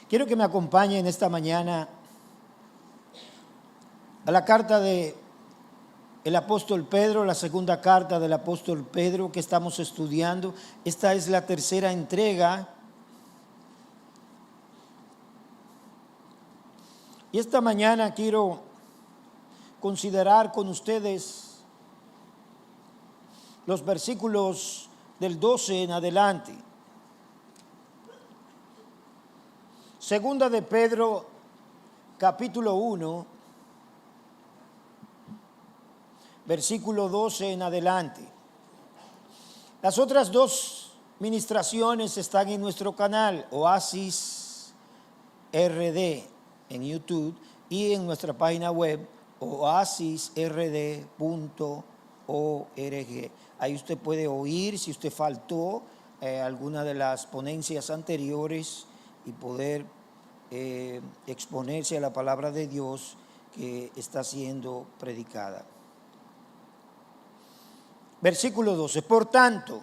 Quiero que me acompañen esta mañana a la carta de el apóstol Pedro, la segunda carta del apóstol Pedro que estamos estudiando. Esta es la tercera entrega. Y esta mañana quiero considerar con ustedes los versículos del 12 en adelante. Segunda de Pedro, capítulo 1, versículo 12 en adelante. Las otras dos ministraciones están en nuestro canal, Oasis RD, en YouTube, y en nuestra página web, oasisrd.org. Ahí usted puede oír, si usted faltó, alguna de las ponencias anteriores y poder exponerse a la palabra de Dios que está siendo predicada. Versículo 12. Por tanto,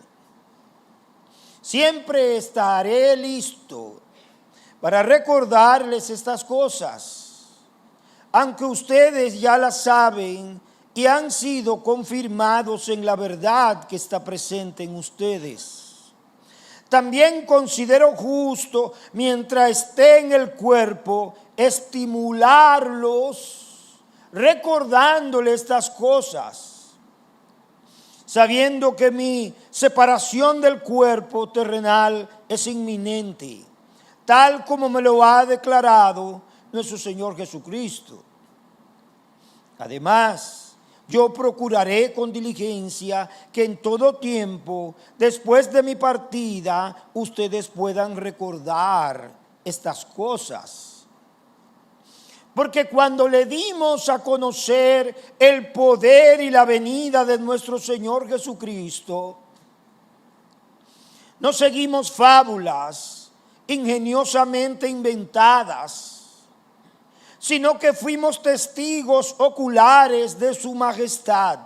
siempre estaré listo para recordarles estas cosas, aunque ustedes ya las saben y han sido confirmados en la verdad que está presente en ustedes. También considero justo, mientras esté en el cuerpo, estimularlos, recordándoles estas cosas, sabiendo que mi separación del cuerpo terrenal es inminente, tal como me lo ha declarado nuestro Señor Jesucristo. Además, yo procuraré con diligencia que en todo tiempo, después de mi partida, ustedes puedan recordar estas cosas. Porque cuando le dimos a conocer el poder y la venida de nuestro Señor Jesucristo, no seguimos fábulas ingeniosamente inventadas, sino que fuimos testigos oculares de su majestad.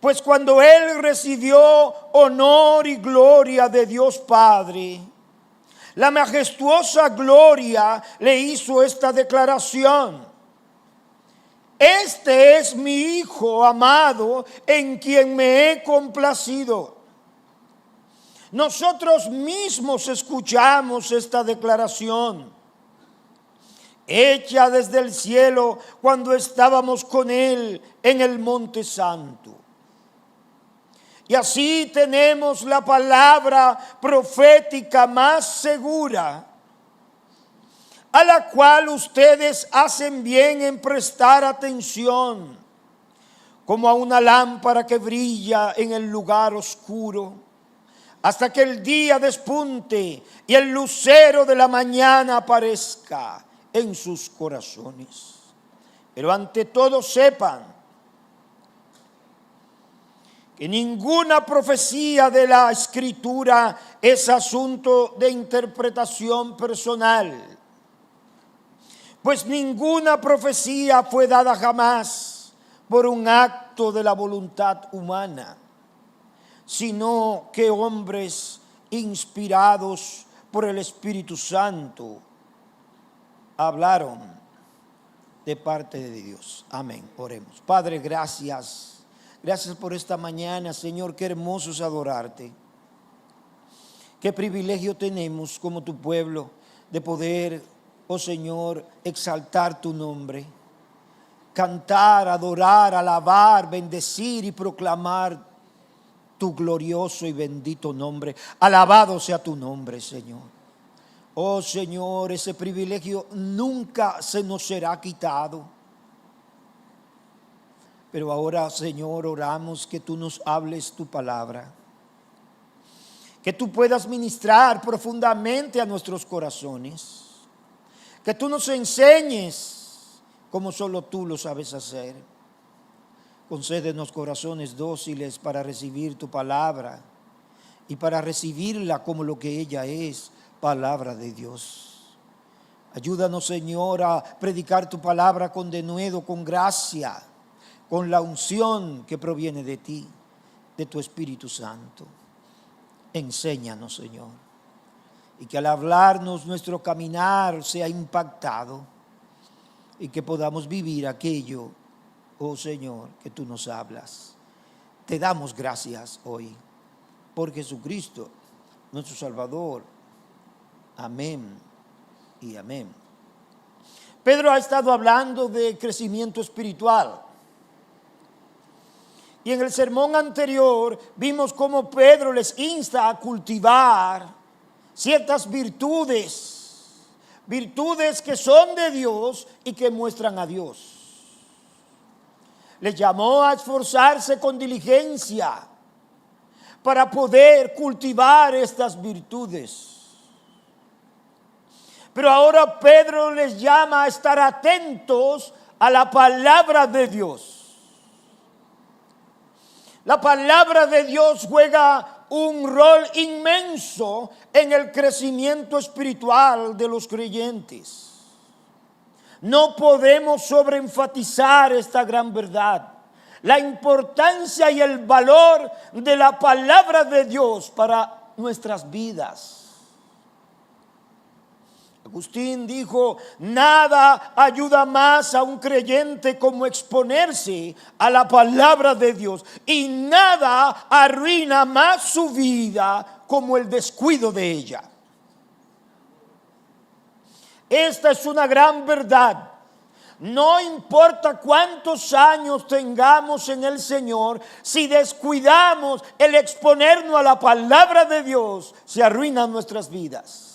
Pues cuando Él recibió honor y gloria de Dios Padre, la majestuosa gloria le hizo esta declaración: este es mi Hijo amado, en quien me he complacido. Nosotros mismos escuchamos esta declaración, hecha desde el cielo cuando estábamos con Él en el Monte Santo. Y así tenemos la palabra profética más segura, a la cual ustedes hacen bien en prestar atención, como a una lámpara que brilla en el lugar oscuro, hasta que el día despunte y el lucero de la mañana aparezca en sus corazones. Pero ante todo sepan que ninguna profecía de la Escritura es asunto de interpretación personal, pues ninguna profecía fue dada jamás por un acto de la voluntad humana, sino que hombres inspirados por el Espíritu Santo hablaron de parte de Dios. Amén. Oremos. Padre, gracias. Gracias por esta mañana, Señor. Qué hermoso es adorarte. Qué privilegio tenemos como tu pueblo de poder, oh Señor, exaltar tu nombre, cantar, adorar, alabar, bendecir y proclamar tu glorioso y bendito nombre. Alabado sea tu nombre, Señor. Oh Señor, ese privilegio nunca se nos será quitado. Pero ahora, Señor, oramos que tú nos hables tu palabra, que tú puedas ministrar profundamente a nuestros corazones, que tú nos enseñes como solo tú lo sabes hacer. Concédenos corazones dóciles para recibir tu palabra y para recibirla como lo que ella es, palabra de Dios. Ayúdanos, Señor, a predicar tu palabra con denuedo, con gracia, con la unción que proviene de ti, de tu Espíritu Santo. Enséñanos, Señor. y que al hablarnos nuestro caminar sea impactado y que podamos vivir aquello, oh Señor, que tú nos hablas. Te damos gracias hoy por Jesucristo, nuestro Salvador. Amén y amén. Pedro ha estado hablando de crecimiento espiritual. Y en el sermón anterior vimos cómo Pedro les insta a cultivar ciertas virtudes que son de Dios y que muestran a Dios. Les llamó a esforzarse con diligencia para poder cultivar estas virtudes. Pero ahora Pedro les llama a estar atentos a la palabra de Dios. La palabra de Dios juega un rol inmenso en el crecimiento espiritual de los creyentes. No podemos sobreenfatizar esta gran verdad, la importancia y el valor de la palabra de Dios para nuestras vidas. Agustín dijo: nada ayuda más a un creyente como exponerse a la palabra de Dios, y nada arruina más su vida como el descuido de ella. Esta es una gran verdad. No importa cuántos años tengamos en el Señor, si descuidamos el exponernos a la palabra de Dios, se arruinan nuestras vidas.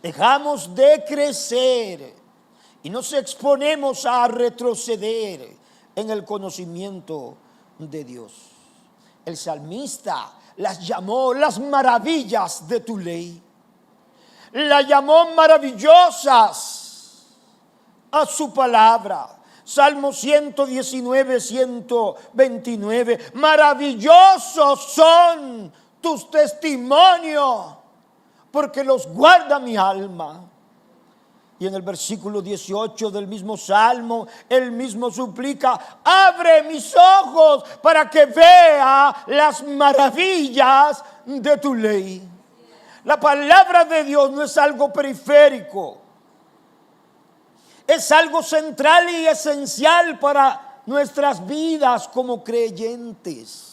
Dejamos de crecer y nos exponemos a retroceder en el conocimiento de Dios. El salmista las llamó las maravillas de tu ley. La llamó maravillosas a su palabra. Salmo 119, 129. Maravillosos son tus testimonios, porque los guarda mi alma. Y en el versículo 18 del mismo Salmo, él mismo suplica: abre mis ojos para que vea las maravillas de tu ley. La palabra de Dios no es algo periférico, es algo central y esencial para nuestras vidas como creyentes.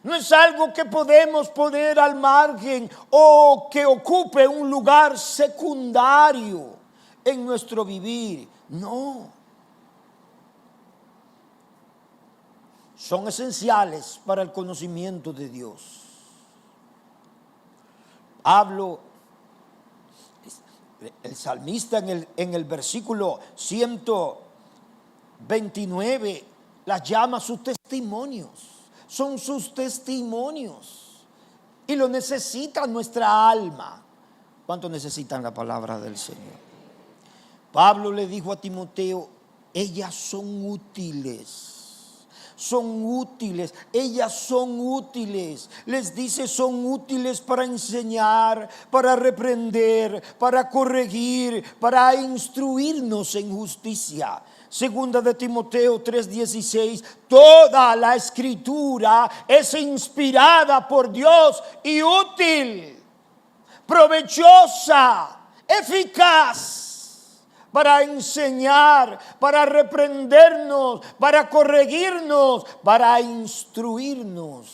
No es algo que podemos poner al margen o que ocupe un lugar secundario en nuestro vivir. No. Son esenciales para el conocimiento de Dios. Pablo, el salmista, en el versículo 129, las llama sus testimonios. Son sus testimonios y lo necesita nuestra alma. ¿Cuánto necesitan la palabra del Señor? Pablo le dijo a Timoteo: ellas son útiles. Son útiles, ellas son útiles. Les dice: son útiles para enseñar, para reprender, para corregir, para instruirnos en justicia. Segunda de Timoteo 3:16: toda la escritura es inspirada por Dios y útil, provechosa, eficaz para enseñar, para reprendernos, para corregirnos, para instruirnos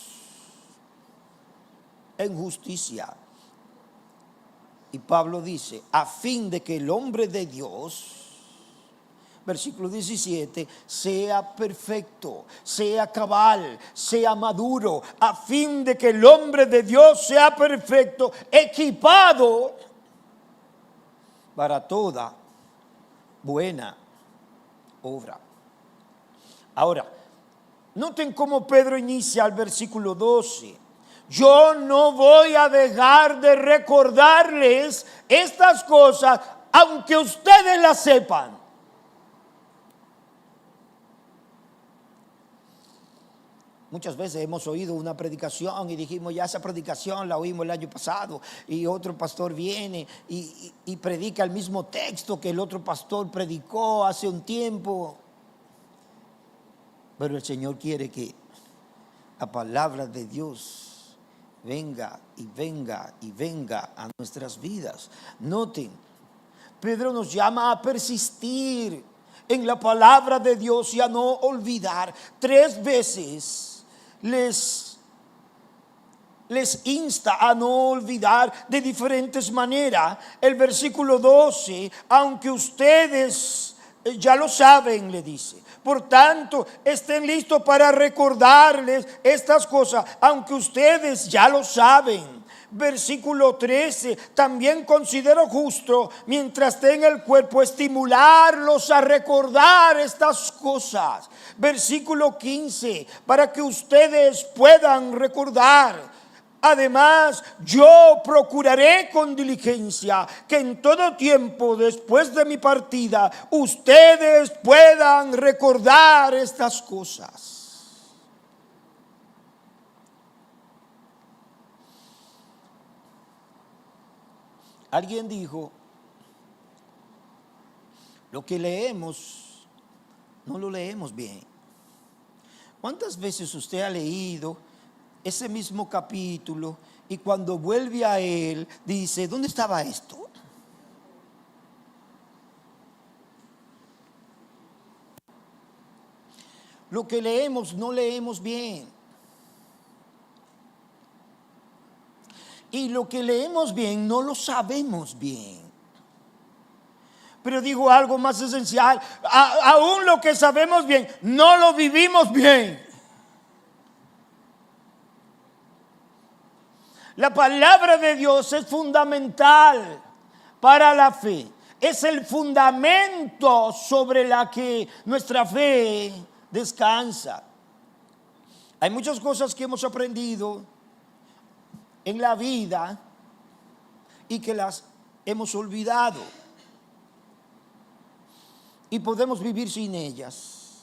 en justicia. Y Pablo dice: a fin de que el hombre de Dios, versículo 17, sea perfecto, sea cabal, sea maduro, a fin de que el hombre de Dios sea perfecto, equipado para toda buena obra. Ahora, noten cómo Pedro inicia el versículo 12. Yo no voy a dejar de recordarles estas cosas, aunque ustedes las sepan. Muchas veces hemos oído una predicación y dijimos: ya esa predicación la oímos el año pasado, y otro pastor viene y predica el mismo texto que el otro pastor predicó hace un tiempo. Pero el Señor quiere que la palabra de Dios venga y venga y venga a nuestras vidas. Noten, Pedro nos llama a persistir en la palabra de Dios y a no olvidar. 3 veces les insta a no olvidar de diferentes maneras. El versículo 12, aunque ustedes ya lo saben, le dice. Por tanto, estén listos para recordarles estas cosas, aunque ustedes ya lo saben. Versículo 13, también considero justo, mientras esté en el cuerpo, estimularlos a recordar estas cosas. Versículo 15, para que ustedes puedan recordar. Además, yo procuraré con diligencia que en todo tiempo después de mi partida ustedes puedan recordar estas cosas. Alguien dijo, lo que leemos no lo leemos bien. ¿Cuántas veces usted ha leído ese mismo capítulo y cuando vuelve a él dice, ¿dónde estaba esto? Lo que leemos no leemos bien. Y lo que leemos bien no lo sabemos bien. Pero digo algo más esencial, aún lo que sabemos bien no lo vivimos bien. La palabra de Dios es fundamental para la fe. Es el fundamento sobre la que nuestra fe descansa. Hay muchas cosas que hemos aprendido en la vida y que las hemos olvidado. Y podemos vivir sin ellas.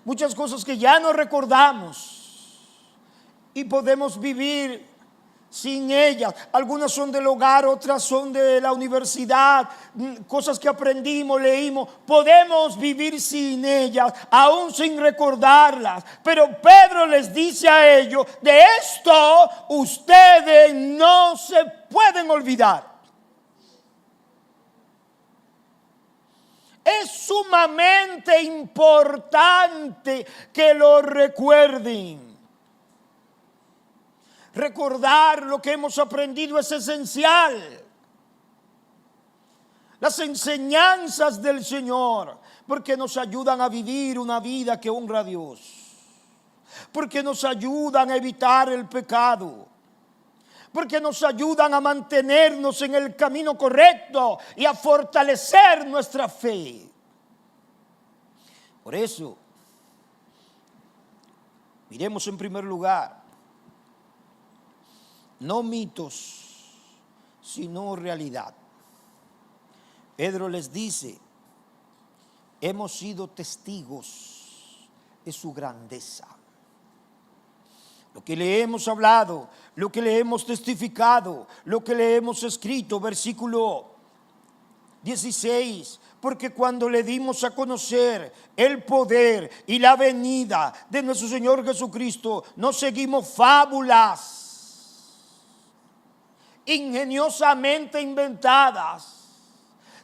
Muchas cosas que ya no recordamos. Y podemos vivir sin ellas. Algunas son del hogar, otras son de la universidad, cosas que aprendimos, leímos. Podemos vivir sin ellas, aún sin recordarlas. Pero Pedro les dice a ellos, de esto ustedes no se pueden olvidar. Es sumamente importante que lo recuerden. Recordar lo que hemos aprendido es esencial. Las enseñanzas del Señor, porque nos ayudan a vivir una vida que honra a Dios, porque nos ayudan a evitar el pecado, porque nos ayudan a mantenernos en el camino correcto y a fortalecer nuestra fe. Por eso, miremos en primer lugar, no mitos, sino realidad. Pedro les dice, hemos sido testigos de su grandeza. Lo que le hemos hablado, lo que le hemos testificado, lo que le hemos escrito, versículo 16, porque cuando le dimos a conocer el poder y la venida de nuestro Señor Jesucristo, no seguimos fábulas ingeniosamente inventadas,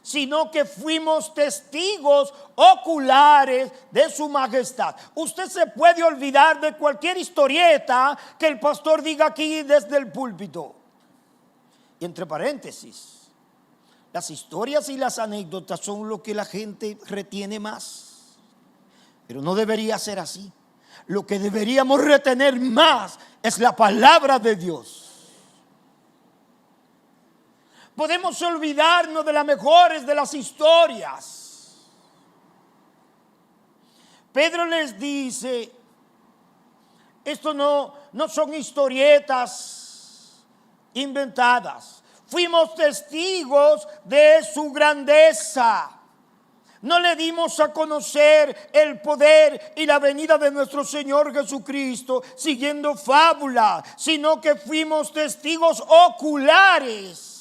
sino que fuimos testigos oculares de su majestad. Usted se puede olvidar de cualquier historieta que el pastor diga aquí desde el púlpito. Y entre paréntesis, las historias y las anécdotas son lo que la gente retiene más. Pero no debería ser así. Lo que deberíamos retener más es la palabra de Dios. Podemos olvidarnos de las mejores de las historias. Pedro les dice, esto no son historietas inventadas. Fuimos testigos de su grandeza. No le dimos a conocer el poder y la venida de nuestro Señor Jesucristo siguiendo fábulas, sino que fuimos testigos oculares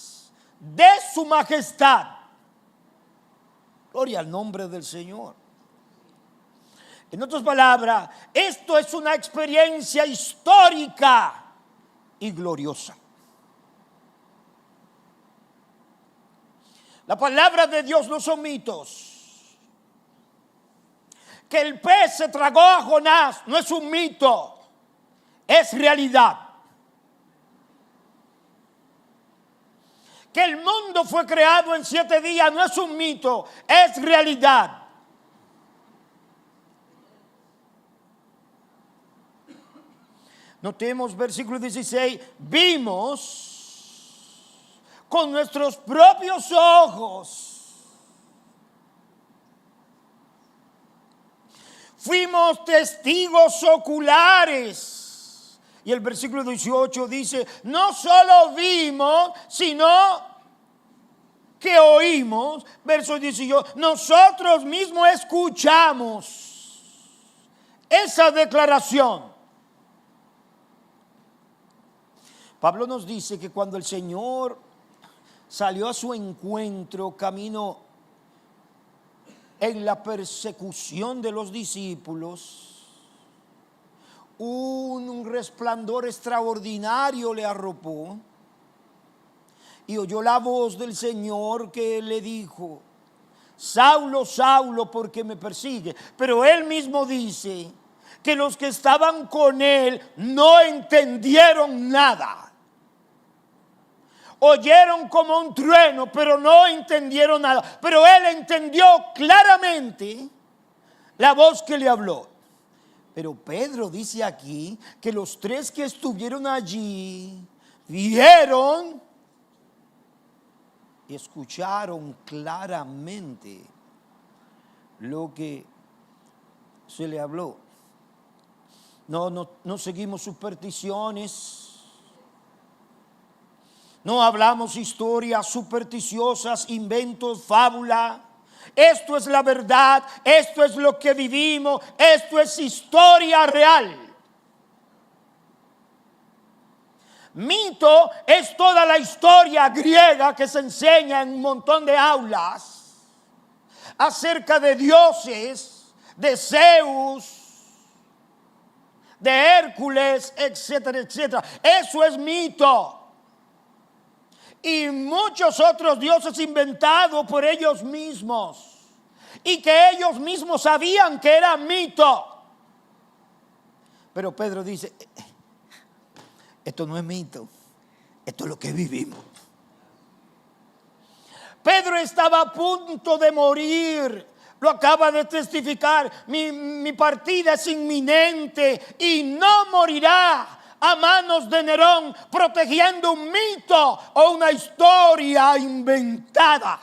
de su majestad. Gloria al nombre del Señor. En otras palabras, esto es una experiencia histórica y gloriosa. La palabra de Dios no son mitos. Que el pez se tragó a Jonás no es un mito, es realidad. Que el mundo fue creado en 7 días no es un mito, es realidad. Notemos versículo 16, vimos con nuestros propios ojos, fuimos testigos oculares. Y el versículo 18 dice, no solo vimos, sino que oímos. Verso 18, nosotros mismos escuchamos esa declaración. Pablo nos dice que cuando el Señor salió a su encuentro camino en la persecución de los discípulos, un resplandor extraordinario le arropó y oyó la voz del Señor que le dijo, Saulo, Saulo, ¿por qué me persigue? Pero él mismo dice que los que estaban con él no entendieron nada. Oyeron como un trueno, pero no entendieron nada. Pero él entendió claramente la voz que le habló. Pero Pedro dice aquí que los 3 que estuvieron allí vieron y escucharon claramente lo que se le habló. No seguimos supersticiones. No hablamos historias supersticiosas, inventos, fábula. Esto es la verdad, esto es lo que vivimos, esto es historia real. Mito es toda la historia griega que se enseña en un montón de aulas acerca de dioses, de Zeus, de Hércules, etcétera, etcétera. Eso es mito. Y muchos otros dioses inventados por ellos mismos y que ellos mismos sabían que era mito. Pero Pedro dice, esto no es mito, esto es lo que vivimos. Pedro estaba a punto de morir, lo acaba de testificar, mi partida es inminente y no morirá a manos de Nerón, protegiendo un mito o una historia inventada.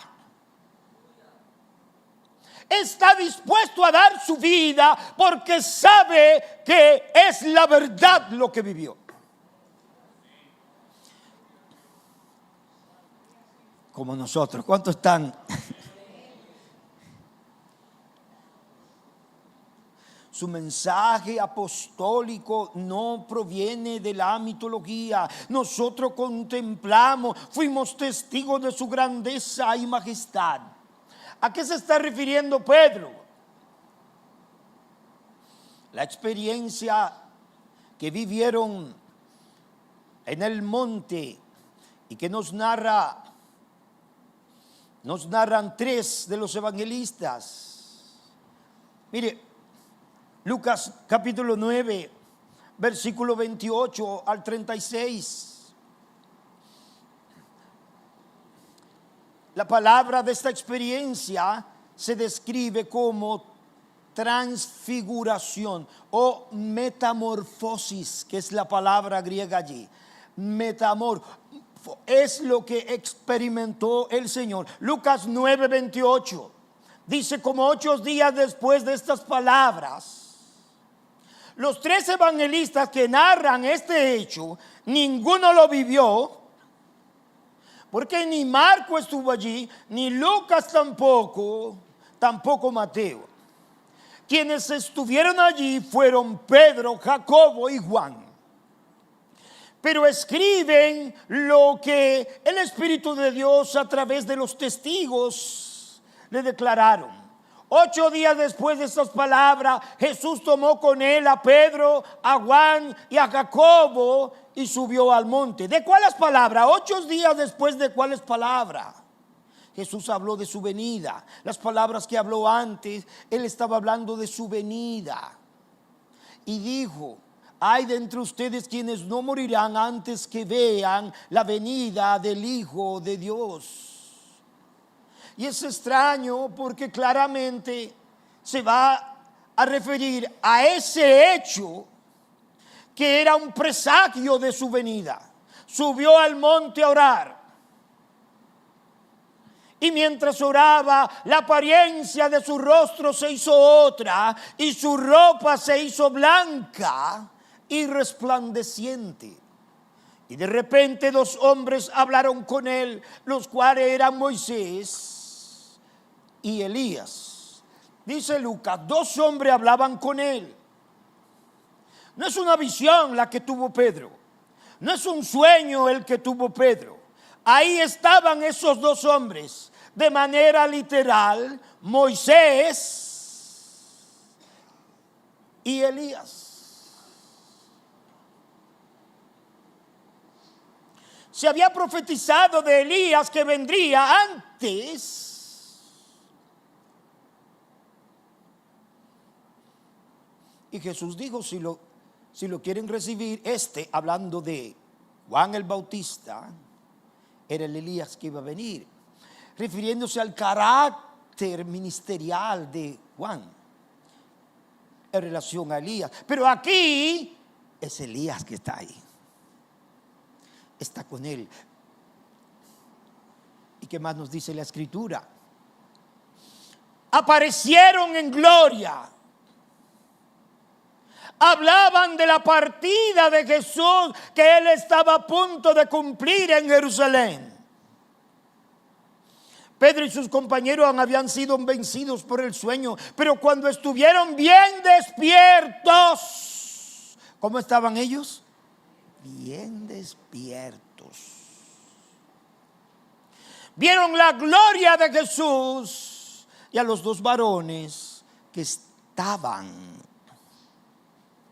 Está dispuesto a dar su vida porque sabe que es la verdad lo que vivió. Como nosotros, ¿cuántos están? Su mensaje apostólico no proviene de la mitología. Nosotros contemplamos, fuimos testigos de su grandeza y majestad. ¿A qué se está refiriendo Pedro? La experiencia que vivieron en el monte y que nos narran 3 de los evangelistas. Mire, Lucas capítulo 9, versículo 28 al 36. La palabra de esta experiencia se describe como transfiguración o metamorfosis, que es la palabra griega allí. Es lo que experimentó el Señor. Lucas 9, 28. Dice, como 8 días después de estas palabras, los 3 evangelistas que narran este hecho, ninguno lo vivió, porque ni Marco estuvo allí, ni Lucas tampoco Mateo. Quienes estuvieron allí fueron Pedro, Jacobo y Juan. Pero escriben lo que el Espíritu de Dios a través de los testigos le declararon. 8 días después de estas palabras, Jesús tomó con él a Pedro, a Juan y a Jacobo y subió al monte. ¿De cuáles palabras? 8 días después de cuáles palabras. Jesús habló de su venida. Las palabras que habló antes, él estaba hablando de su venida. Y dijo: hay de entre ustedes quienes no morirán antes que vean la venida del Hijo de Dios. Y es extraño porque claramente se va a referir a ese hecho que era un presagio de su venida. Subió al monte a orar. Y mientras oraba, la apariencia de su rostro se hizo otra y su ropa se hizo blanca y resplandeciente. Y de repente 2 hombres hablaron con él, los cuales eran Moisés y Elías. Dice Lucas, 2 hombres hablaban con él. No es una visión la que tuvo Pedro. No es un sueño el que tuvo Pedro. Ahí estaban esos 2 hombres. De manera literal, Moisés y Elías. Se había profetizado de Elías que vendría antes. Y Jesús dijo, si lo quieren recibir, hablando de Juan el Bautista, era el Elías que iba a venir, refiriéndose al carácter ministerial de Juan en relación a Elías. Pero aquí es Elías que está ahí, está con él. ¿Y qué más nos dice la Escritura? Aparecieron en gloria. Hablaban de la partida de Jesús que él estaba a punto de cumplir en Jerusalén. Pedro y sus compañeros habían sido vencidos por el sueño, pero cuando estuvieron bien despiertos, ¿cómo estaban ellos? Bien despiertos. Vieron la gloria de Jesús y a los 2 varones que estaban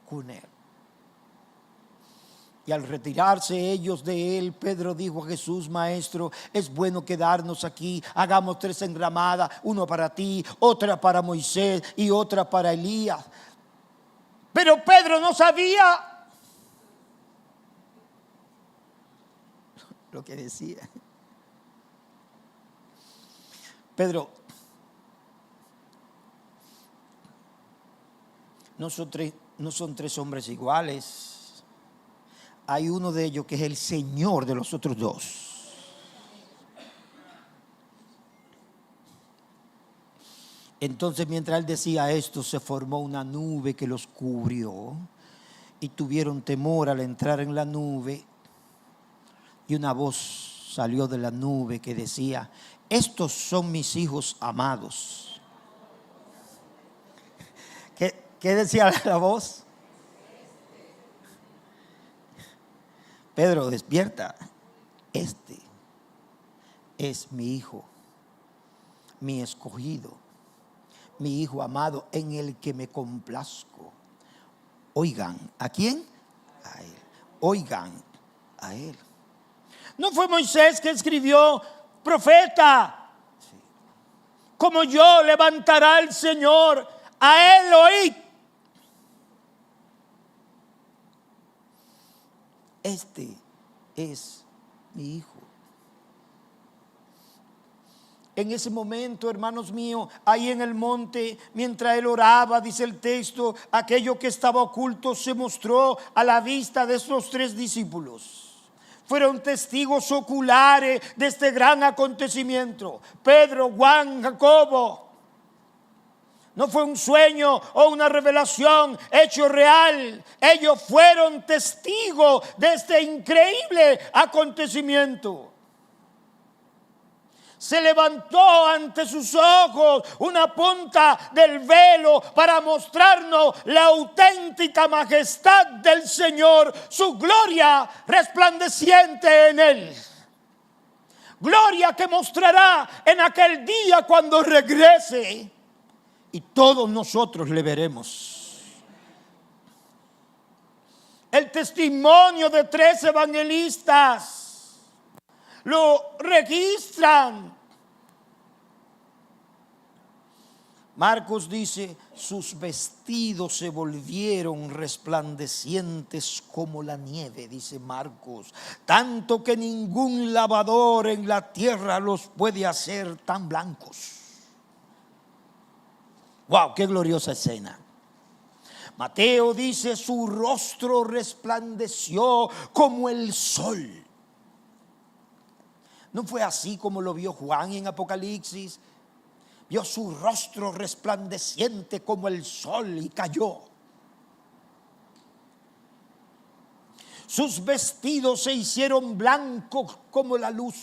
con él. Y al retirarse ellos de él, Pedro dijo a Jesús: Maestro, es bueno quedarnos aquí. Hagamos 3 enramadas, 1 para ti, otra para Moisés y otra para Elías. Pero Pedro no sabía lo que decía. Pedro, no son 3 hombres iguales. Hay uno de ellos que es el Señor de los otros 2. Entonces, mientras él decía esto, se formó una nube que los cubrió y tuvieron temor al entrar en la nube. Y una voz salió de la nube que decía: estos son mis hijos amados. ¿Qué decía la voz? Pedro, despierta. Este es mi hijo, mi escogido, mi hijo amado, en el que me complazco. Oigan, ¿a quién? A él. Oigan a él. ¿No fue Moisés que escribió: profeta, sí, como yo levantará el Señor, a él oíd? Este es mi hijo. En ese momento, hermanos míos, ahí en el monte, mientras él oraba, dice el texto, aquello que estaba oculto se mostró a la vista de estos 3 discípulos. Fueron testigos oculares de este gran acontecimiento. Pedro, Juan, Jacobo. No fue un sueño o una revelación, hecho real. Ellos fueron testigos de este increíble acontecimiento. Se levantó ante sus ojos una punta del velo para mostrarnos la auténtica majestad del Señor, su gloria resplandeciente en él. Gloria que mostrará en aquel día cuando regrese y todos nosotros le veremos. El testimonio de 3 evangelistas lo registran. Marcos dice, sus vestidos se volvieron resplandecientes como la nieve, dice Marcos, tanto que ningún lavador en la tierra los puede hacer tan blancos. ¡Wow! ¡Qué gloriosa escena! Mateo dice, su rostro resplandeció como el sol. ¿No fue así como lo vio Juan en Apocalipsis? Vio su rostro resplandeciente como el sol y cayó. Sus vestidos se hicieron blancos como la luz.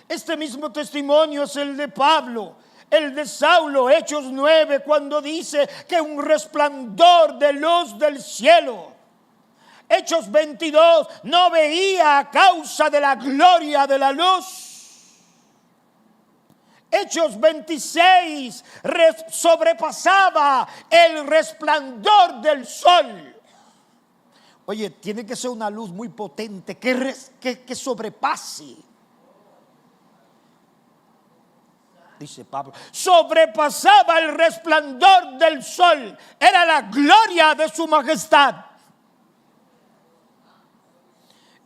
Este mismo testimonio es el de Pablo, el de Saulo, Hechos 9, cuando dice que un resplandor de luz del cielo. Hechos 22, no veía a causa de la gloria de la luz. Hechos 26 sobrepasaba el resplandor del sol. Oye, tiene que ser una luz muy potente que sobrepase. Dice Pablo, sobrepasaba el resplandor del sol. Era la gloria de su majestad.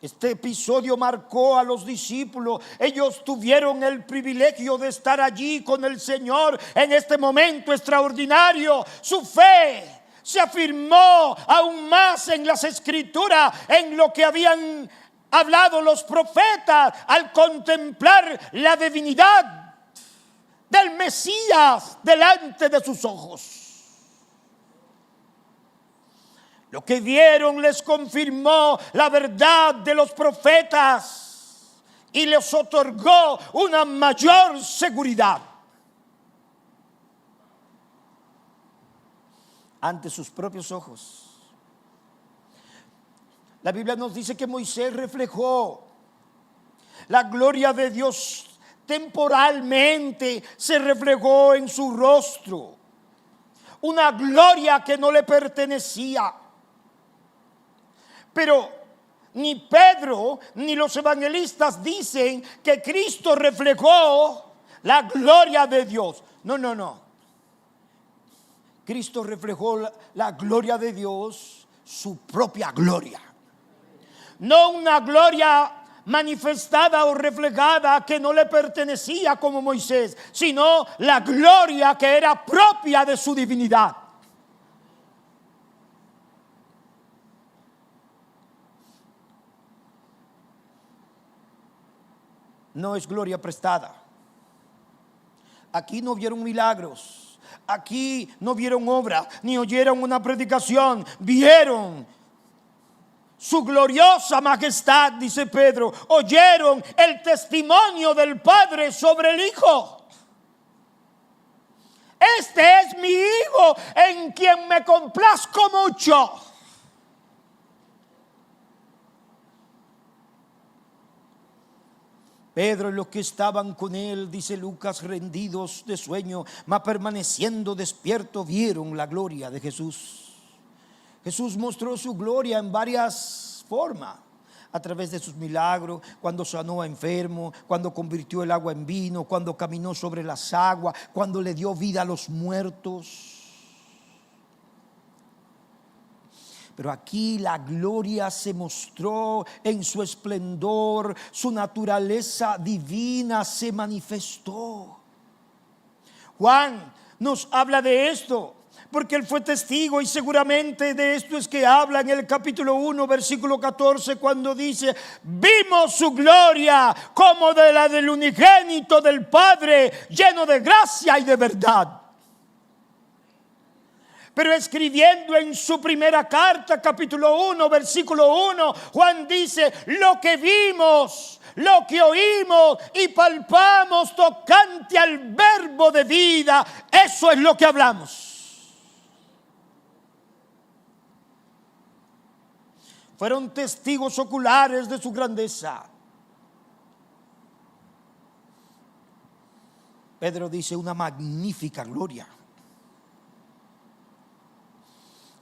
Este episodio marcó a los discípulos. Ellos tuvieron el privilegio de estar allí con el Señor en este momento extraordinario. Su fe se afirmó aún más en las Escrituras, en lo que habían hablado los profetas al contemplar la divinidad del Mesías delante de sus ojos. Lo que vieron les confirmó la verdad de los profetas y les otorgó una mayor seguridad ante sus propios ojos. La Biblia nos dice que Moisés reflejó la gloria de Dios temporalmente, se reflejó en su rostro, una gloria que no le pertenecía. Pero ni Pedro ni los evangelistas dicen que Cristo reflejó la gloria de Dios. No. Cristo reflejó la gloria de Dios, su propia gloria. No una gloria manifestada o reflejada que no le pertenecía como Moisés, sino la gloria que era propia de su divinidad. No es gloria prestada. Aquí no vieron milagros, aquí no vieron obra, ni oyeron una predicación. Vieron su gloriosa majestad, dice Pedro. Oyeron el testimonio del Padre sobre el Hijo. Este es mi Hijo en quien me complazco mucho. Pedro y los que estaban con él, dice Lucas, rendidos de sueño, mas permaneciendo despiertos, vieron la gloria de Jesús. Jesús mostró su gloria en varias formas. A través de sus milagros, cuando sanó a enfermos, cuando convirtió el agua en vino, cuando caminó sobre las aguas, cuando le dio vida a los muertos. Pero aquí la gloria se mostró en su esplendor, su naturaleza divina se manifestó. Juan nos habla de esto, porque él fue testigo y seguramente de esto es que habla en el capítulo 1, versículo 14, cuando dice: vimos su gloria como de la del unigénito del Padre, lleno de gracia y de verdad. Pero escribiendo en su primera carta, capítulo 1, versículo 1, Juan dice: lo que vimos, lo que oímos y palpamos tocante al verbo de vida, eso es lo que hablamos. Fueron testigos oculares de su grandeza. Pedro dice una magnífica gloria.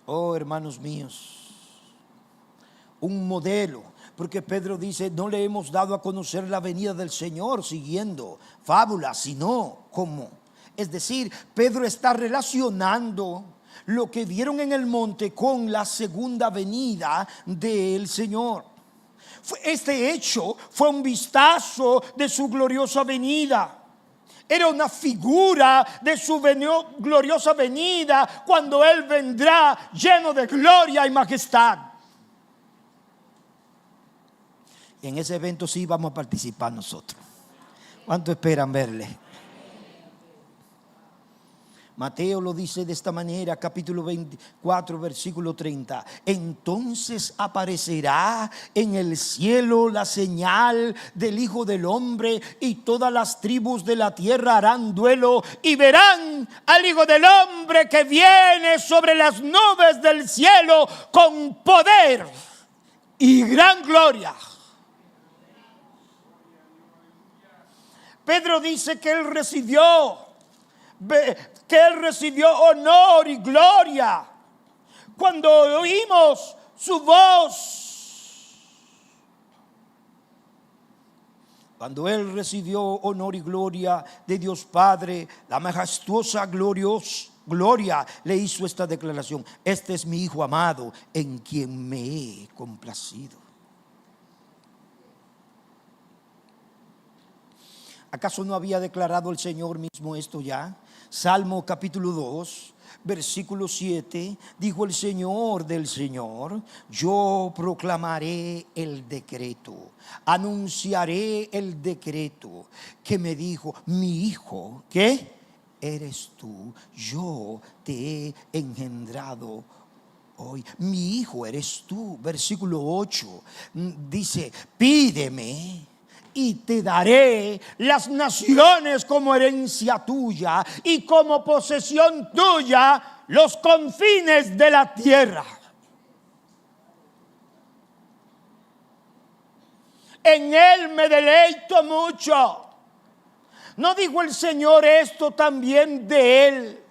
Oh, hermanos míos, un modelo, porque Pedro dice, no le hemos dado a conocer la venida del Señor siguiendo fábulas, sino como. Es decir, Pedro está relacionando lo que vieron en el monte con la segunda venida del Señor. Este hecho fue un vistazo de su gloriosa venida. Era una figura de su gloriosa venida cuando Él vendrá lleno de gloria y majestad. Y en ese evento sí vamos a participar nosotros. ¿Cuánto esperan verle? Mateo lo dice de esta manera, capítulo 24, versículo 30. Entonces aparecerá en el cielo la señal del Hijo del Hombre, y todas las tribus de la tierra harán duelo y verán al Hijo del Hombre que viene sobre las nubes del cielo con poder y gran gloria. Pedro dice que él recibió honor y gloria cuando oímos su voz. Cuando él recibió honor y gloria de Dios Padre, la majestuosa gloria le hizo esta declaración: este es mi Hijo amado, en quien me he complacido. ¿Acaso no había declarado el Señor mismo esto ya? Salmo capítulo 2, versículo 7, dijo el Señor del Señor: yo proclamaré el decreto, anunciaré el decreto que me dijo mi Hijo, ¿qué? Eres tú, yo te he engendrado hoy. Mi Hijo eres tú. Versículo 8 dice: pídeme y te daré las naciones como herencia tuya, y como posesión tuya los confines de la tierra. En Él me deleito mucho. ¿No dijo el Señor esto también de Él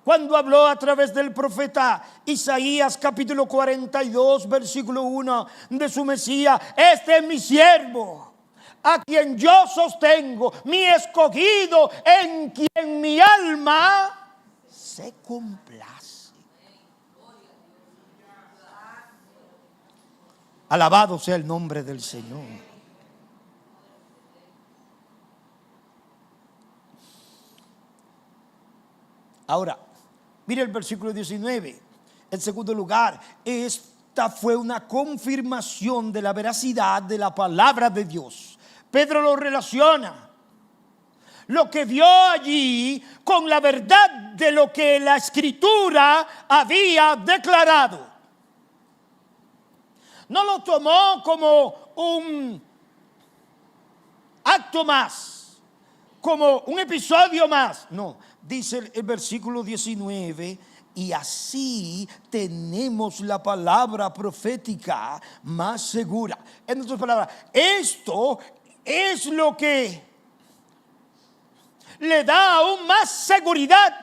cuando habló a través del profeta Isaías capítulo 42 versículo 1 de su Mesías? Este es mi siervo, a quien yo sostengo, mi escogido, en quien mi alma se complace. Alabado sea el nombre del Señor. Ahora, mire el versículo 19. En segundo lugar, esta fue una confirmación de la veracidad de la palabra de Dios. Pedro lo relaciona, lo que vio allí, con la verdad de lo que la Escritura había declarado. No lo tomó como un acto más, como un episodio más. No, dice el versículo 19: y así tenemos la palabra profética más segura. En otras palabras, esto es lo que le da aún más seguridad.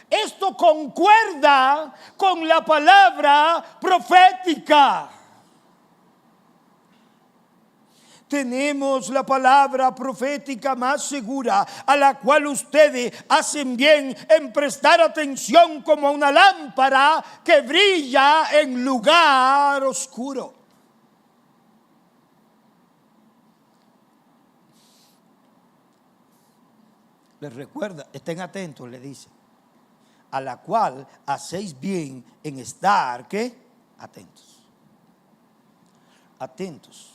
Esto concuerda con la palabra profética. Tenemos la palabra profética más segura, a la cual ustedes hacen bien en prestar atención como a una lámpara que brilla en lugar oscuro. Les recuerda, estén atentos, le dice, a la cual hacéis bien en estar, ¿qué? Atentos. Atentos.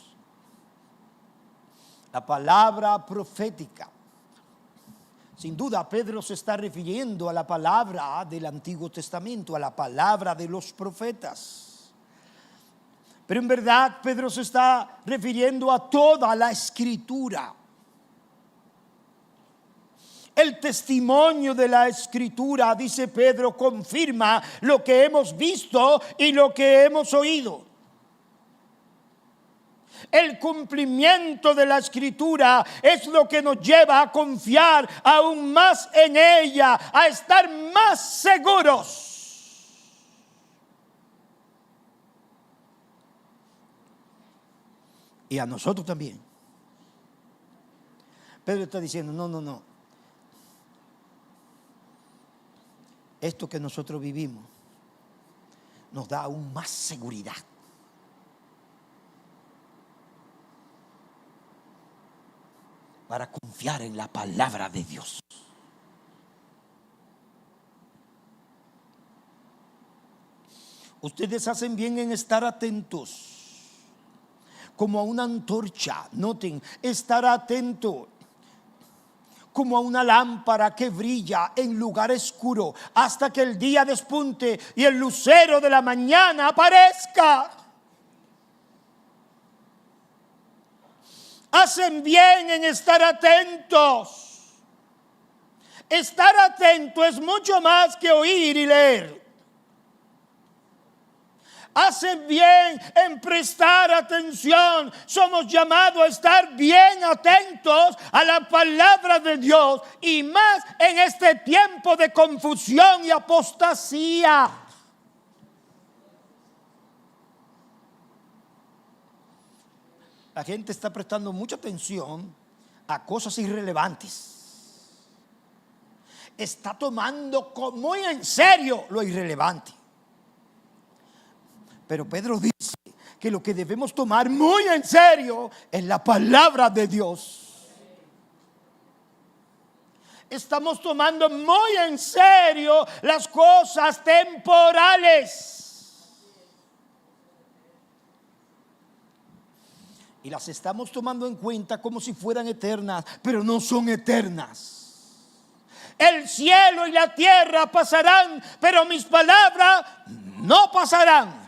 La palabra profética. Sin duda, Pedro se está refiriendo a la palabra del Antiguo Testamento, a la palabra de los profetas. Pero en verdad, Pedro se está refiriendo a toda la Escritura. El testimonio de la Escritura, dice Pedro, confirma lo que hemos visto y lo que hemos oído. El cumplimiento de la Escritura es lo que nos lleva a confiar aún más en ella, a estar más seguros. Y a nosotros también. Pedro está diciendo, no. Esto que nosotros vivimos nos da aún más seguridad. Para confiar en la palabra de Dios. Ustedes hacen bien en estar atentos. Como a una antorcha, noten, estar atento. Como a una lámpara que brilla en lugar oscuro hasta que el día despunte y el lucero de la mañana aparezca. Hacen bien en estar atentos. Estar atento es mucho más que oír y leer. Hacen bien en prestar atención. Somos llamados a estar bien atentos a la palabra de Dios, y más en este tiempo de confusión y apostasía. La gente está prestando mucha atención a cosas irrelevantes. Está tomando muy en serio lo irrelevante. Pero Pedro dice que lo que debemos tomar muy en serio es la palabra de Dios. Estamos tomando muy en serio las cosas temporales. Y las estamos tomando en cuenta como si fueran eternas, pero no son eternas. El cielo y la tierra pasarán, pero mis palabras no pasarán.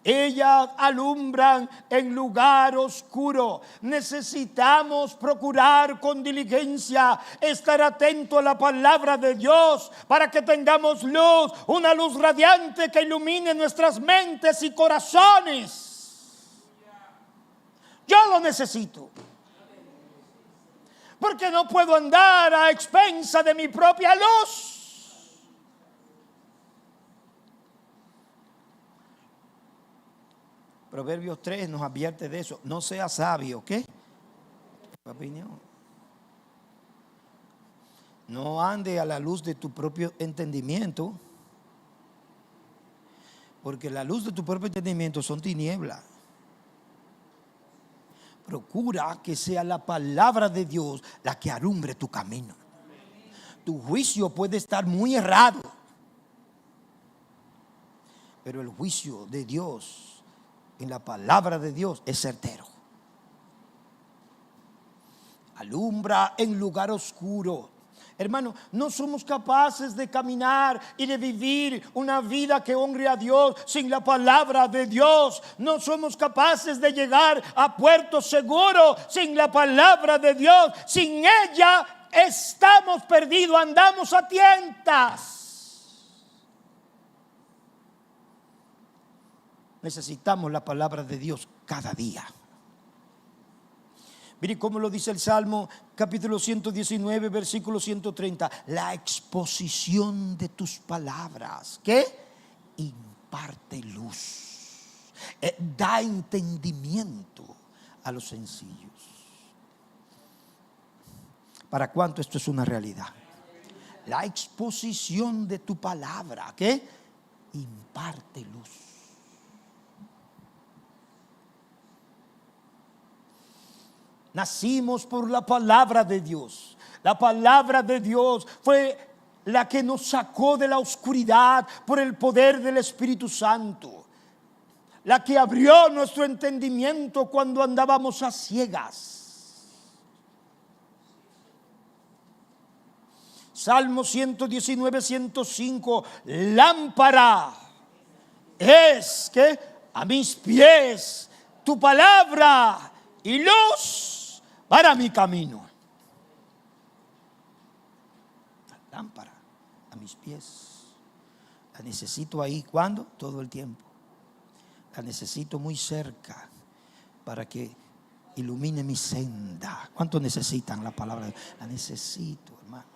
Ellas alumbran en lugar oscuro. Necesitamos procurar con diligencia estar atento a la palabra de Dios para que tengamos luz, una luz radiante que ilumine nuestras mentes y corazones. Yo lo necesito, porque no puedo andar a expensa de mi propia luz. Proverbios 3 nos advierte de eso. No sea sabio, ¿qué? Opinión. No ande a la luz de tu propio entendimiento, porque la luz de tu propio entendimiento son tinieblas. Procura que sea la palabra de Dios la que alumbre tu camino. Tu juicio puede estar muy errado, pero el juicio de Dios en la palabra de Dios es certero. Alumbra en lugar oscuro. Hermano, no somos capaces de caminar y de vivir una vida que honre a Dios sin la palabra de Dios. No somos capaces de llegar a puerto seguro sin la palabra de Dios. Sin ella estamos perdidos, andamos a tientas. Necesitamos la palabra de Dios cada día. Mire cómo lo dice el Salmo capítulo 119 versículo 130. La exposición de tus palabras, ¿qué? Imparte luz, da entendimiento a los sencillos. ¿Para cuánto esto es una realidad? La exposición de tu palabra, ¿qué? Imparte luz. Nacimos por la palabra de Dios. La palabra de Dios fue la que nos sacó de la oscuridad por el poder del Espíritu Santo. La que abrió nuestro entendimiento cuando andábamos a ciegas. Salmo 119, 105. Lámpara es que a mis pies tu palabra y luz para mi camino. La lámpara a mis pies. La necesito ahí. ¿Cuándo? Todo el tiempo. La necesito muy cerca para que ilumine mi senda. ¿Cuánto necesitan la palabra? La necesito, hermano.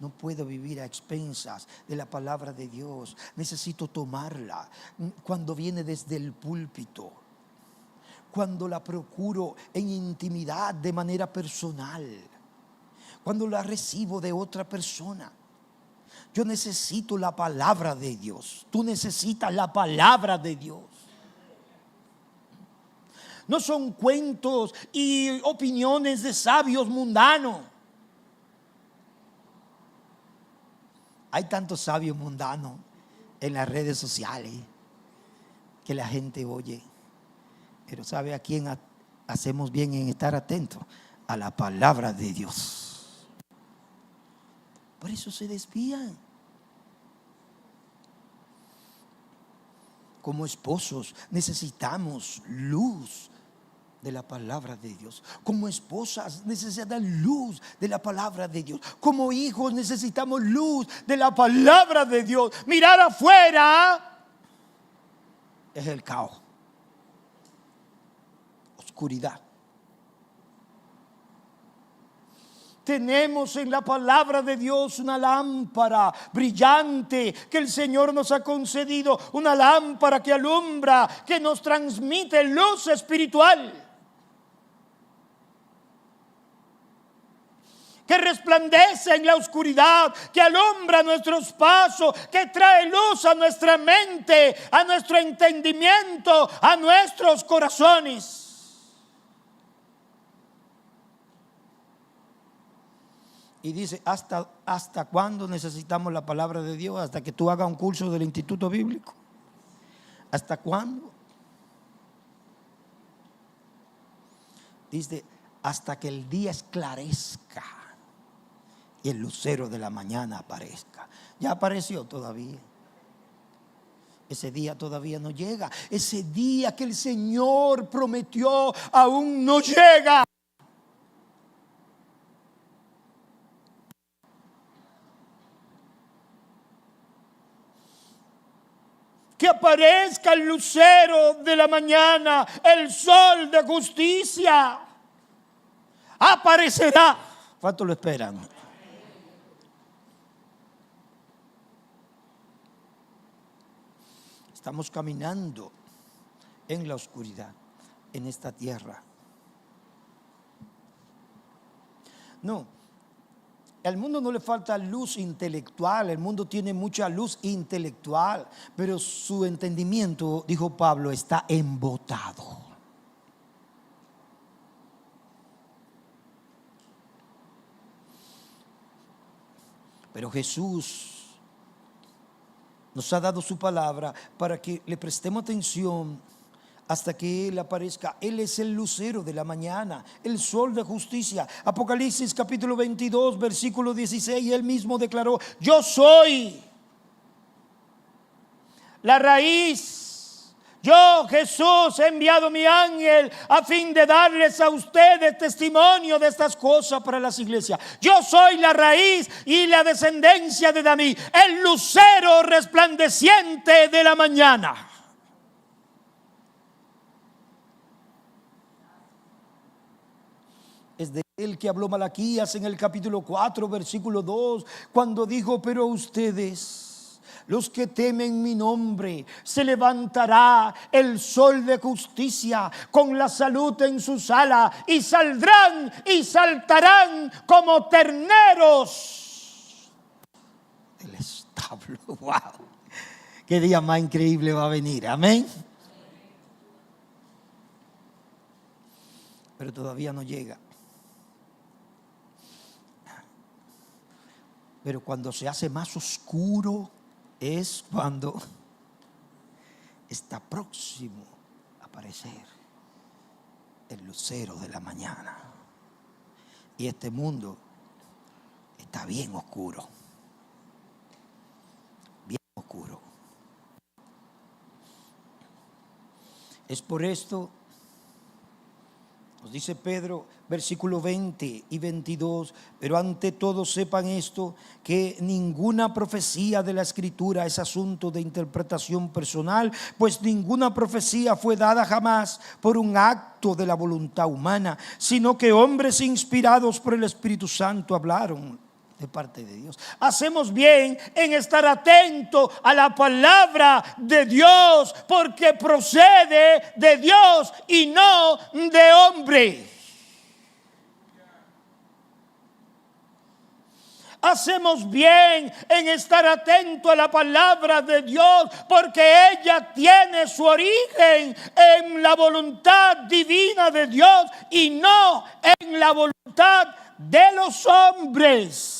No puedo vivir a expensas de la palabra de Dios. Necesito tomarla cuando viene desde el púlpito, cuando la procuro en intimidad de manera personal, cuando la recibo de otra persona. Yo necesito la palabra de Dios. Tú necesitas la palabra de Dios. No son cuentos y opiniones de sabios mundanos. Hay tantos sabios mundanos en las redes sociales que la gente oye. Pero ¿sabe a quién hacemos bien en estar atentos? A la palabra de Dios. Por eso se desvían. Como esposos necesitamos luz de la palabra de Dios. Como esposas necesitan luz de la palabra de Dios. Como hijos necesitamos luz de la palabra de Dios. Mirar afuera es el caos, oscuridad. Tenemos en la palabra de Dios una lámpara brillante que el Señor nos ha concedido, una lámpara que alumbra, que nos transmite luz espiritual, que resplandece en la oscuridad, que alumbra nuestros pasos, que trae luz a nuestra mente, a nuestro entendimiento, a nuestros corazones. Y dice, ¿hasta cuándo necesitamos la palabra de Dios? ¿Hasta que tú hagas un curso del Instituto Bíblico? ¿Hasta cuándo? Dice, hasta que el día esclarezca y el lucero de la mañana aparezca. Ya apareció todavía. Ese día todavía no llega. Ese día que el Señor prometió aún no llega. Que aparezca el lucero de la mañana, el sol de justicia. Aparecerá. ¿Cuánto lo esperan? Estamos caminando en la oscuridad, en esta tierra. No, al mundo no le falta luz intelectual, el mundo tiene mucha luz intelectual, pero su entendimiento, dijo Pablo, está embotado. Pero Jesús nos ha dado su palabra para que le prestemos atención hasta que Él aparezca. Él es el lucero de la mañana, el sol de justicia. Apocalipsis capítulo 22 versículo 16, Él mismo declaró: yo soy la raíz. Yo, Jesús, he enviado mi ángel a fin de darles a ustedes testimonio de estas cosas para las iglesias. Yo soy la raíz y la descendencia de David, el lucero resplandeciente de la mañana. Es de él que habló Malaquías en el capítulo 4, versículo 2, cuando dijo: pero ustedes, los que temen mi nombre, se levantará el sol de justicia con la salud en sus alas, y saldrán y saltarán como terneros del establo. Wow, qué día más increíble va a venir, amén. Pero todavía no llega. Pero cuando se hace más oscuro es cuando está próximo a aparecer el lucero de la mañana. Y este mundo está bien oscuro. Bien oscuro. Es por esto Nos dice Pedro, versículo 20 y 22, pero ante todo sepan esto, que ninguna profecía de la Escritura es asunto de interpretación personal, pues ninguna profecía fue dada jamás por un acto de la voluntad humana, sino que hombres inspirados por el Espíritu Santo hablaron de parte de Dios. Hacemos bien en estar atento a la palabra de Dios, porque procede de Dios y no de hombre. Hacemos bien en estar atento a la palabra de Dios, porque ella tiene su origen en la voluntad divina de Dios y no en la voluntad de los hombres.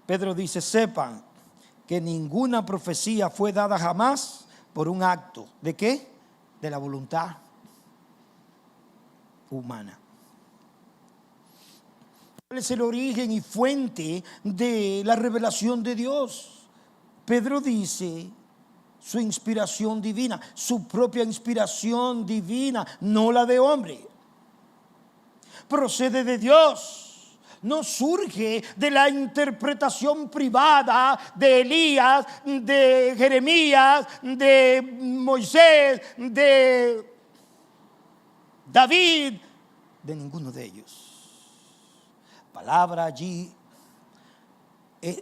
Pedro dice, sepan que ninguna profecía fue dada jamás por un acto. ¿De qué? De la voluntad humana. ¿Cuál es el origen y fuente de la revelación de Dios? Pedro dice su inspiración divina, su propia inspiración divina, no la de hombre. Procede de Dios. No surge de la interpretación privada de Elías, de Jeremías, de Moisés, de David, de ninguno de ellos. Palabra allí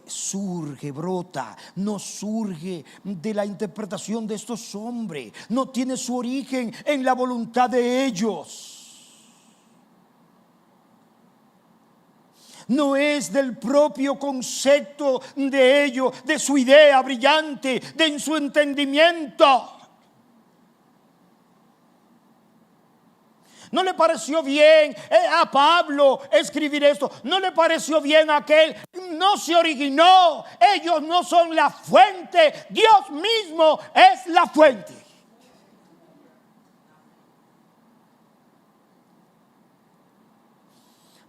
surge, brota, no surge de la interpretación de estos hombres, no tiene su origen en la voluntad de ellos. No es del propio concepto de ellos, de su idea brillante, de su entendimiento. No le pareció bien a Pablo escribir esto. No le pareció bien a aquel. No se originó. Ellos no son la fuente. Dios mismo es la fuente.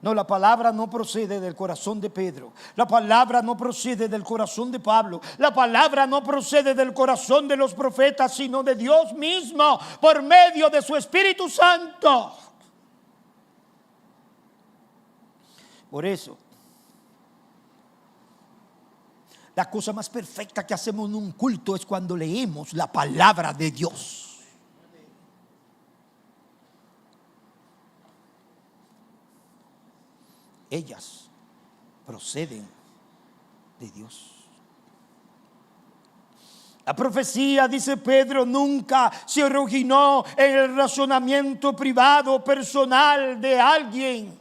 No, la palabra no procede del corazón de Pedro. La palabra no procede del corazón de Pablo. La palabra no procede del corazón de los profetas, sino de Dios mismo por medio de su Espíritu Santo. Por eso, la cosa más perfecta que hacemos en un culto es cuando leemos la palabra de Dios. Ellas proceden de Dios. La profecía, dice Pedro, nunca se originó en el razonamiento privado, personal de alguien.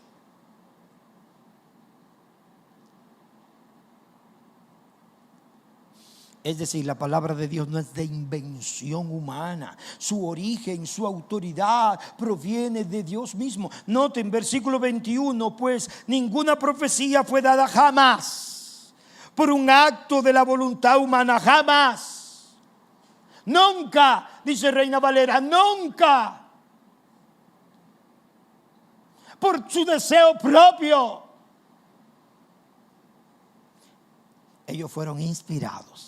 Es decir, la palabra de Dios no es de invención humana. Su origen, su autoridad proviene de Dios mismo. Noten versículo 21, pues ninguna profecía fue dada jamás por un acto de la voluntad humana, jamás. Nunca, dice Reina Valera, nunca. Por su deseo propio. Ellos fueron inspirados.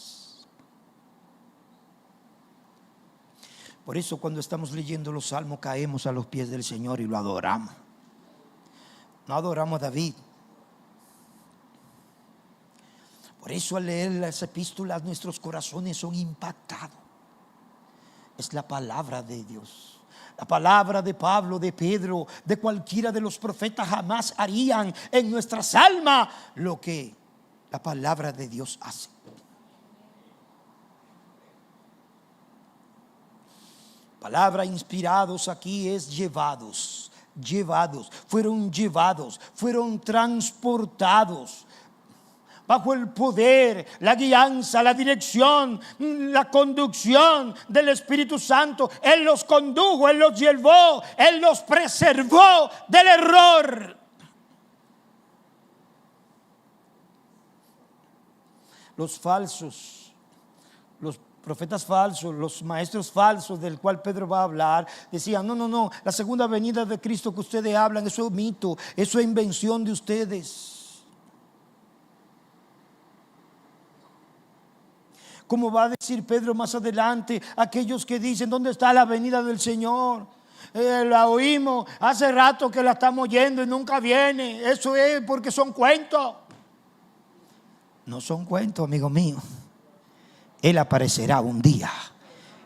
Por eso cuando estamos leyendo los salmos caemos a los pies del Señor y lo adoramos. No adoramos a David. Por eso al leer las epístolas nuestros corazones son impactados. Es la palabra de Dios. La palabra de Pablo, de Pedro, de cualquiera de los profetas jamás harían en nuestras almas lo que la palabra de Dios hace. Palabra inspirados aquí es llevados, fueron transportados bajo el poder, la guianza, la dirección, la conducción del Espíritu Santo. Él los condujo, Él los llevó, Él los preservó del error. Los falsos, los profetas falsos, los maestros falsos del cual Pedro va a hablar, decían, no, la segunda venida de Cristo que ustedes hablan, eso es mito, eso es invención de ustedes. como va a decir Pedro más adelante, aquellos que dicen, ¿dónde está la venida del Señor? La oímos, hace rato que la estamos oyendo y nunca viene. Eso es porque son cuentos. No son cuentos, amigo mío. Él aparecerá un día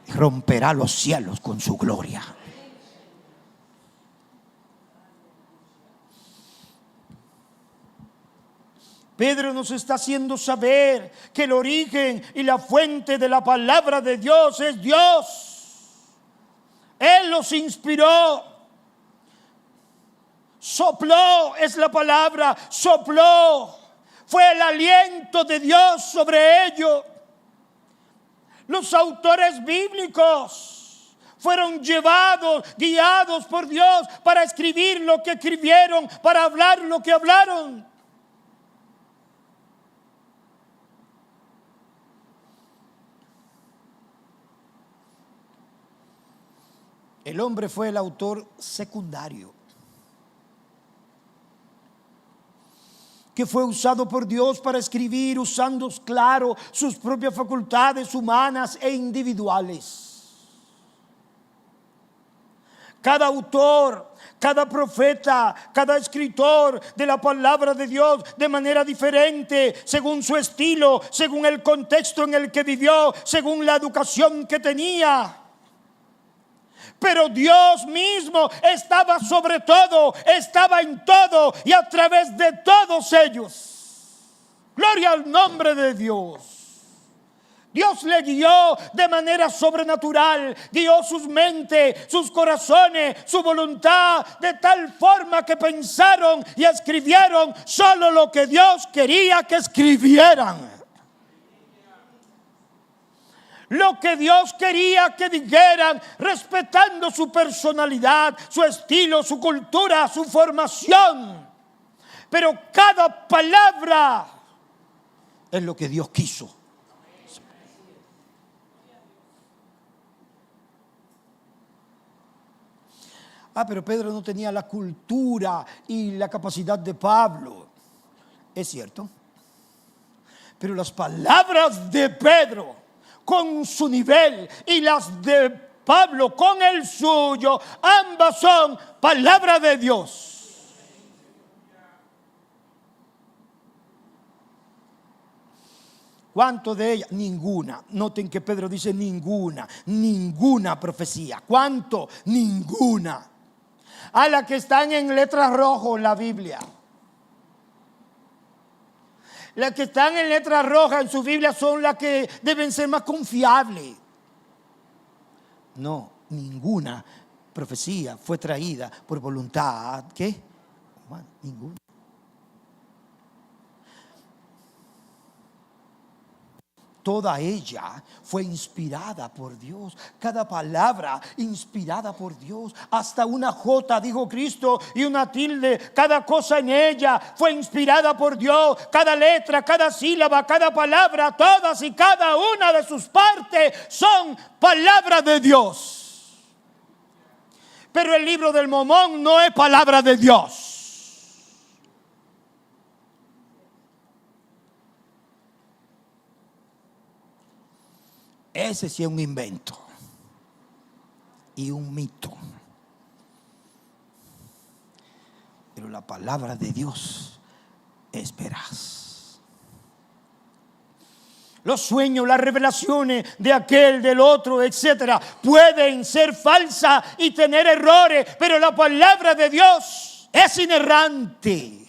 y romperá los cielos con su gloria. Pedro nos está haciendo saber que el origen y la fuente de la palabra de Dios es Dios. Él los inspiró. Sopló es la palabra, sopló. Fue el aliento de Dios sobre ellos. Los autores bíblicos fueron llevados, guiados por Dios para escribir lo que escribieron, para hablar lo que hablaron. El hombre fue el autor secundario, que fue usado por Dios para escribir, usando, claro, sus propias facultades humanas e individuales. Cada autor, cada profeta, cada escritor de la palabra de Dios de manera diferente, según su estilo, según el contexto en el que vivió, según la educación que tenía. Pero Dios mismo estaba sobre todo, estaba en todo y a través de todos ellos. Gloria al nombre de Dios. Dios le guió de manera sobrenatural, guió sus mentes, sus corazones, su voluntad, de tal forma que pensaron y escribieron solo lo que Dios quería que escribieran. Lo que Dios quería que dijeran, respetando su personalidad, su estilo, su cultura, su formación. Pero cada palabra es lo que Dios quiso. Pero Pedro no tenía la cultura y la capacidad de Pablo. Es cierto. Pero las palabras de Pedro, con su nivel, y las de Pablo con el suyo, ambas son palabra de Dios. ¿Cuánto de ellas? Ninguna. Noten que Pedro dice ninguna profecía. ¿Cuánto? Ninguna. A las que están en letras rojas en la Biblia. Las que están en letras rojas en su Biblia son las que deben ser más confiables. No, ninguna profecía fue traída por voluntad. ¿Qué? Ninguna. Toda ella fue inspirada por Dios. Cada palabra inspirada por Dios. Hasta una jota, dijo Cristo, y una tilde. Cada cosa en ella fue inspirada por Dios. Cada letra, cada sílaba, cada palabra, todas y cada una de sus partes son palabra de Dios. Pero el libro del Mormón no es palabra de Dios. Ese sí es un invento y un mito. Pero la palabra de Dios es veraz. Los sueños, las revelaciones de aquel, del otro, etcétera, pueden ser falsas y tener errores, pero la palabra de Dios es inerrante.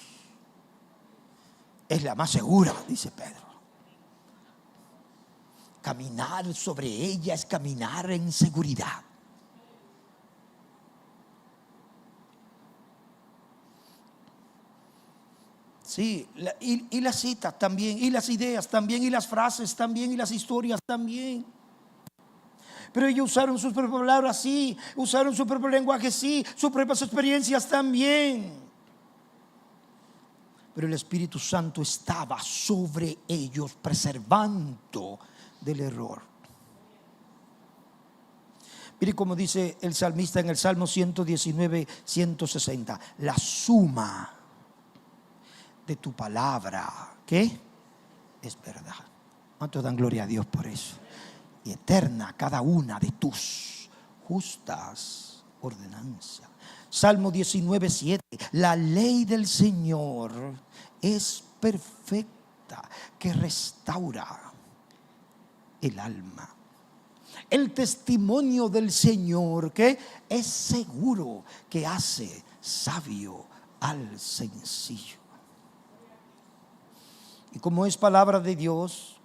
Es la más segura, dice Pedro. Caminar sobre ella es caminar en seguridad. Sí, y las citas también, y las ideas también, y las frases también, y las historias también. Pero ellos usaron sus propias palabras, sí, usaron su propio lenguaje, sí, sus propias experiencias también. Pero el Espíritu Santo estaba sobre ellos, preservando del error. Mire cómo dice el salmista en el Salmo 119, 160. La suma de tu palabra, ¿qué? Es verdad. ¿Cuántos dan gloria a Dios por eso? Y eterna cada una de tus justas ordenanzas. Salmo 19:7. La ley del Señor es perfecta, que restaura el alma. El testimonio del Señor, que es seguro, que hace sabio al sencillo. Y como es palabra de Dios,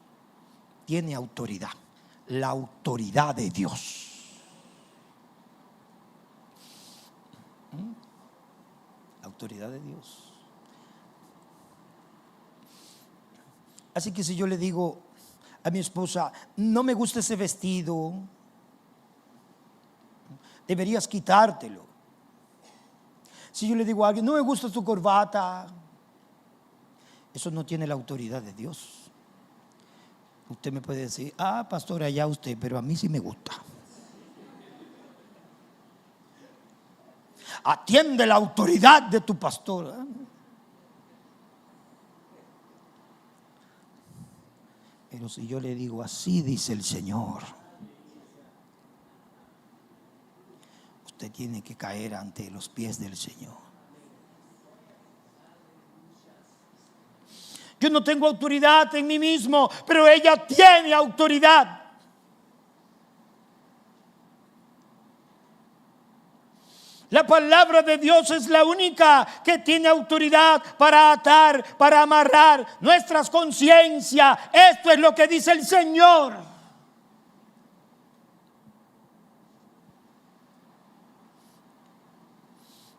tiene autoridad. La autoridad de Dios. La autoridad de Dios. Así que si yo le digo a mi esposa, no me gusta ese vestido, deberías quitártelo. Si yo le digo a alguien, no me gusta tu corbata, eso no tiene la autoridad de Dios. Usted me puede decir, pastor, allá usted, pero a mí sí me gusta. Atiende la autoridad de tu pastor. Pero si yo le digo, así dice el Señor, usted tiene que caer ante los pies del Señor. Yo no tengo autoridad en mí mismo, pero ella tiene autoridad. La palabra de Dios es la única que tiene autoridad para atar, para amarrar nuestras conciencias. Esto es lo que dice el Señor.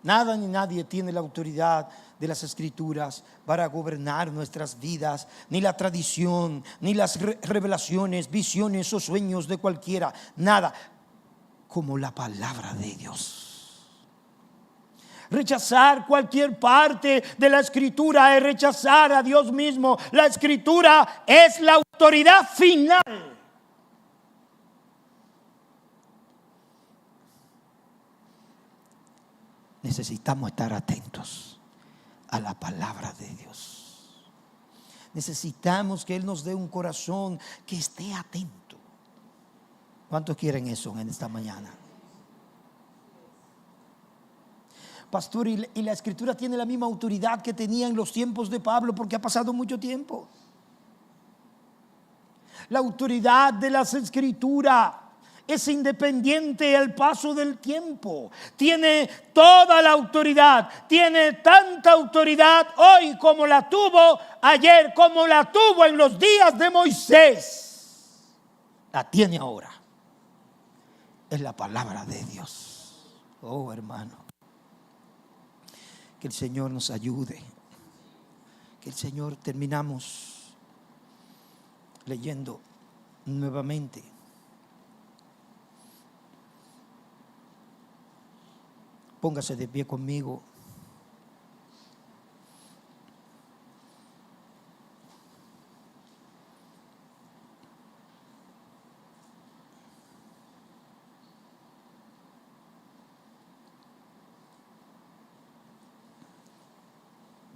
Nada ni nadie tiene la autoridad de las Escrituras para gobernar nuestras vidas, ni la tradición, ni las revelaciones, visiones o sueños de cualquiera. Nada como la palabra de Dios. Rechazar cualquier parte de la Escritura es rechazar a Dios mismo. La Escritura es la autoridad final. Necesitamos estar atentos a la palabra de Dios. Necesitamos que Él nos dé un corazón que esté atento. ¿Cuántos quieren eso en esta mañana? Pastor, y la Escritura tiene la misma autoridad que tenía en los tiempos de Pablo, porque ha pasado mucho tiempo. La autoridad de las Escrituras es independiente al paso del tiempo. Tiene toda la autoridad. Tiene tanta autoridad hoy como la tuvo ayer, como la tuvo en los días de Moisés. La tiene ahora. Es la palabra de Dios. Oh, hermano. Que el Señor nos ayude. Que el Señor, terminamos leyendo nuevamente. Póngase de pie conmigo.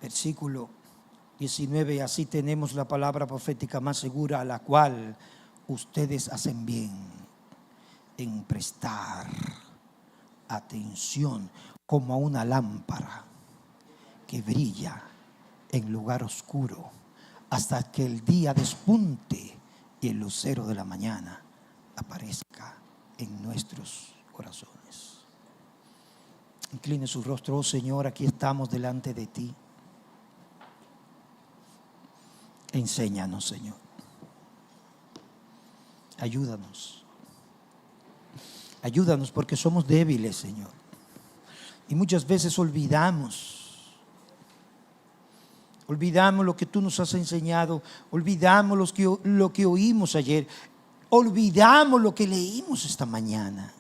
Versículo 19. Así tenemos la palabra profética más segura, a la cual ustedes hacen bien en prestar atención, como a una lámpara que brilla en lugar oscuro, hasta que el día despunte y el lucero de la mañana aparezca en nuestros corazones. Incline su rostro. Oh Señor, aquí estamos delante de ti. Enséñanos, Señor. Ayúdanos. Ayúdanos, porque somos débiles, Señor. Y muchas veces olvidamos lo que tú nos has enseñado. Olvidamos lo que oímos ayer. Olvidamos lo que leímos esta mañana.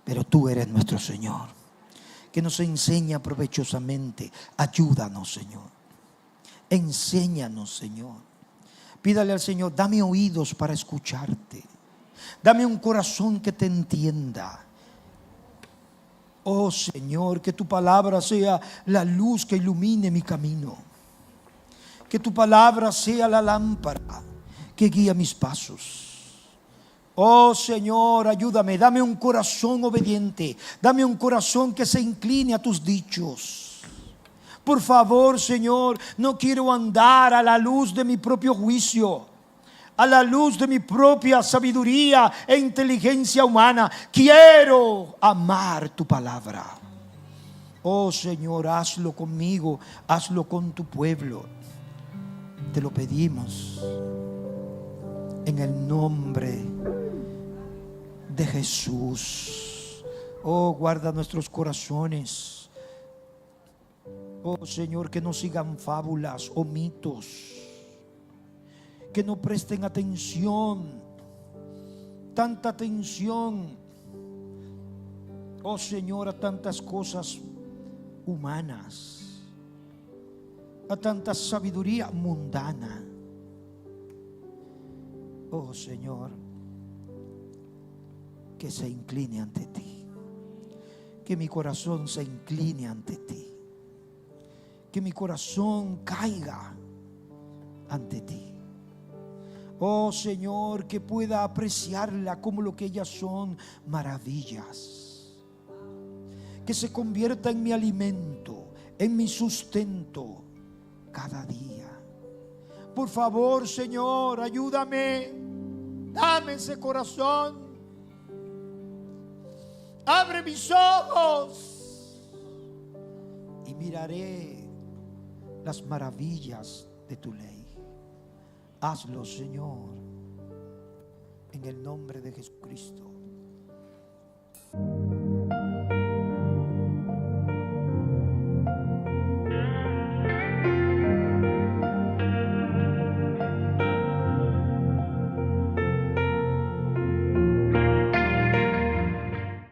Pero tú eres nuestro Señor, que nos enseña provechosamente. Ayúdanos, Señor. Enséñanos, Señor. Pídale al Señor, dame oídos para escucharte. Dame un corazón que te entienda. Oh Señor, que tu palabra sea la luz que ilumine mi camino. Que tu palabra sea la lámpara que guía mis pasos. Oh Señor, ayúdame, dame un corazón obediente, dame un corazón que se incline a tus dichos. Por favor, Señor, no quiero andar a la luz de mi propio juicio, a la luz de mi propia sabiduría e inteligencia humana. Quiero amar tu palabra. Oh Señor, hazlo conmigo, hazlo con tu pueblo. Te lo pedimos en el nombre de Jesús. Oh, guarda nuestros corazones. Oh Señor, que no sigan fábulas o mitos, que no presten atención, tanta atención, oh Señor, a tantas cosas humanas, a tanta sabiduría mundana. Oh Señor, que se incline ante ti, que mi corazón se incline ante ti, que mi corazón caiga ante ti. Oh Señor, que pueda apreciarla como lo que ellas son, maravillas, que se convierta en mi alimento, en mi sustento cada día. Por favor, Señor, ayúdame, dame ese corazón. Abre mis ojos y miraré las maravillas de tu ley. Hazlo, Señor, en el nombre de Jesucristo.